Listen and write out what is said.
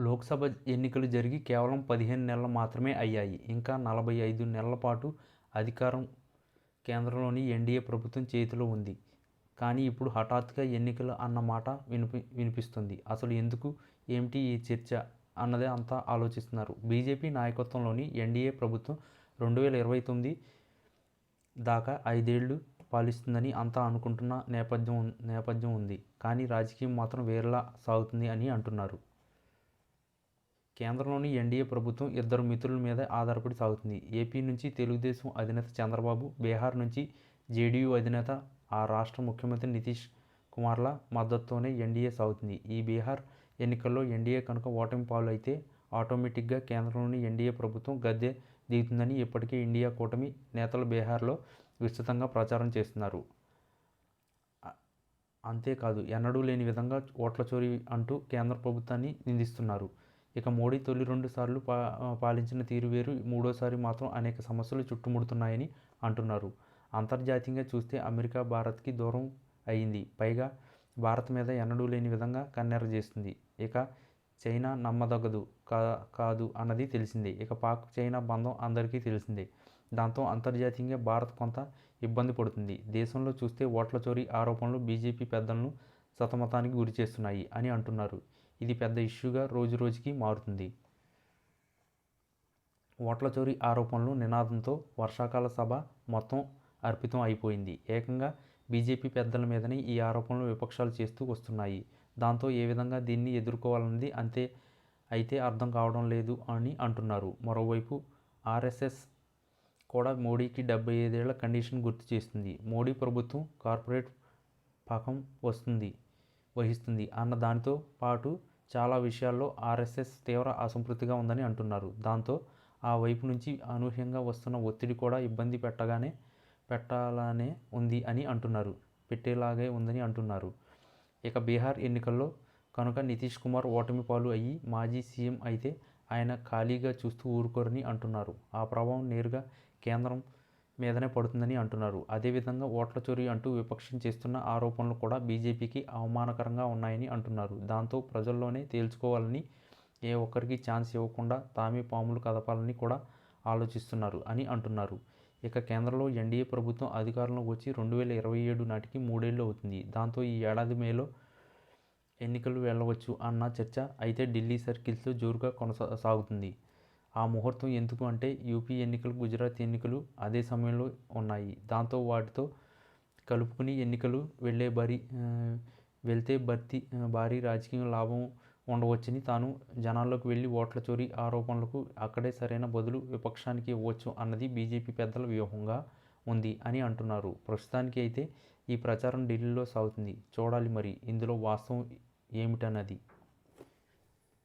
లోక్సభ ఎన్నికలు జరిగి కేవలం 15 నెలలు మాత్రమే అయ్యాయి. ఇంకా 45 నెలల పాటు అధికారం కేంద్రంలోని ఎన్డీఏ ప్రభుత్వం చేతిలో ఉంది. కానీ ఇప్పుడు హఠాత్తుగా ఎన్నికలు అన్న మాట వినిపిస్తుంది. అసలు ఎందుకు, ఏమిటి ఈ చర్చ అన్నదే అంతా ఆలోచిస్తున్నారు. బీజేపీ నాయకత్వంలోని ఎన్డీఏ ప్రభుత్వం 2029 దాకా 5 ఏళ్లు పాలిస్తుందని అంతా అనుకుంటున్న నేపథ్యం ఉంది. కానీ రాజకీయం మాత్రం వేరేలా సాగుతుంది అని అంటున్నారు. కేంద్రంలోని ఎన్డీఏ ప్రభుత్వం ఇద్దరు మిత్రుల మీద ఆధారపడి సాగుతుంది. ఏపీ నుంచి తెలుగుదేశం అధినేత చంద్రబాబు, బీహార్ నుంచి జేడీయూ అధినేత, ఆ రాష్ట్ర ముఖ్యమంత్రి నితీష్ కుమార్ల మద్దతుతోనే ఎన్డీఏ సాగుతుంది. ఈ బీహార్ ఎన్నికల్లో ఎన్డీఏ కనుక ఓటమి పాలు అయితే ఆటోమేటిక్గా కేంద్రంలోని ఎన్డీఏ ప్రభుత్వం గద్దె దిగుతుందని ఇప్పటికే ఇండియా కూటమి నేతలు బీహార్లో విస్తృతంగా ప్రచారం చేస్తున్నారు. అంతేకాదు, ఎన్నడూ లేని విధంగా ఓట్ల చోరీ అంటూ కేంద్ర ప్రభుత్వాన్ని నిందిస్తున్నారు. ఇక మోడీ తొలి 2 సార్లు పాలించిన తీరు వేరు, మూడోసారి మాత్రం అనేక సమస్యలు చుట్టుముడుతున్నాయని అంటున్నారు. అంతర్జాతీయంగా చూస్తే అమెరికా భారత్కి దూరం అయింది. పైగా భారత్ మీద ఎన్నడూ లేని విధంగా కన్నెర్ర చేస్తుంది. ఇక చైనా నమ్మదగదు కాదు అన్నది తెలిసిందే. ఇక పాక్ చైనా బంధం అందరికీ తెలిసిందే. దాంతో అంతర్జాతీయంగా భారత్ కొంత ఇబ్బంది పడుతుంది. దేశంలో చూస్తే ఓట్ల చోరీ ఆరోపణలు బీజేపీ పెద్దలను సతమతానికి గురి చేస్తున్నాయి అని అంటున్నారు. ఇది పెద్ద ఇష్యూగా రోజురోజుకి మారుతుంది. ఓట్ల చోరీ ఆరోపణలు నినాదంతో వర్షాకాల సభ మొత్తం అర్పితం అయిపోయింది. ఏకంగా బీజేపీ పెద్దల మీదనే ఈ ఆరోపణలు విపక్షాలు చేస్తూ వస్తున్నాయి. దాంతో ఏ విధంగా దీన్ని ఎదుర్కోవాలన్నది అయితే అర్థం కావడం లేదు అని అంటున్నారు. మరోవైపు ఆర్ఎస్ఎస్ కూడా మోడీకి 75 ఏళ్ల కండిషన్ గుర్తు చేస్తుంది. మోడీ ప్రభుత్వం కార్పొరేట్ పకం వహిస్తుంది అన్న దానితో పాటు చాలా విషయాల్లో ఆర్ఎస్ఎస్ తీవ్ర అసంతృప్తిగా ఉందని అంటున్నారు. దాంతో ఆ వైపు నుంచి అనూహ్యంగా వస్తున్న ఒత్తిడి కూడా ఇబ్బంది పెట్టాలనే ఉంది అని అంటున్నారు. పెట్టేలాగే ఉందని అంటున్నారు. ఇక బీహార్ ఎన్నికల్లో కనుక నితీష్ కుమార్ ఓటమి పాలు అయ్యి మాజీ సీఎం అయితే ఆయన ఖాళీగా చూస్తూ ఊరుకోరని అంటున్నారు. ఆ ప్రభావం నేరుగా కేంద్రం మీదనే పడుతుందని అంటున్నారు. అదేవిధంగా ఓట్ల చోరీ అంటూ విపక్షం చేస్తున్న ఆరోపణలు కూడా బీజేపీకి అవమానకరంగా ఉన్నాయని అంటున్నారు. దాంతో ప్రజల్లోనే తేల్చుకోవాలని, ఏ ఒక్కరికి ఛాన్స్ ఇవ్వకుండా తామే పాములు కదపాలని కూడా ఆలోచిస్తున్నారు అని అంటున్నారు. ఇక కేంద్రంలో ఎన్డీఏ ప్రభుత్వం అధికారంలోకి వచ్చి 2027 నాటికి 3 ఏళ్లు అవుతుంది. దాంతో ఈ ఏడాది మేలో ఎన్నికలు వెళ్ళవచ్చు అన్న చర్చ అయితే ఢిల్లీ సర్కిల్స్లో జోరుగా సాగుతుంది. ఆ ముహూర్తం ఎందుకు అంటే యూపీ ఎన్నికలు, గుజరాత్ ఎన్నికలు అదే సమయంలో ఉన్నాయి. దాంతో వాటితో కలుపుకుని ఎన్నికలు వెళ్తే భారీ రాజకీయ లాభం ఉండవచ్చని, తాను జనాల్లోకి వెళ్ళి ఓట్ల చోరీ ఆరోపణలకు అక్కడే సరైన బదులు విపక్షానికి ఇవ్వచ్చు అన్నది బీజేపీ పెద్దల వ్యూహంగా ఉంది అని అంటున్నారు. ప్రస్తుతానికి అయితే ఈ ప్రచారం ఢిల్లీలో సాగుతుంది. చూడాలి మరి ఇందులో వాస్తవం ఏమిటన్నది.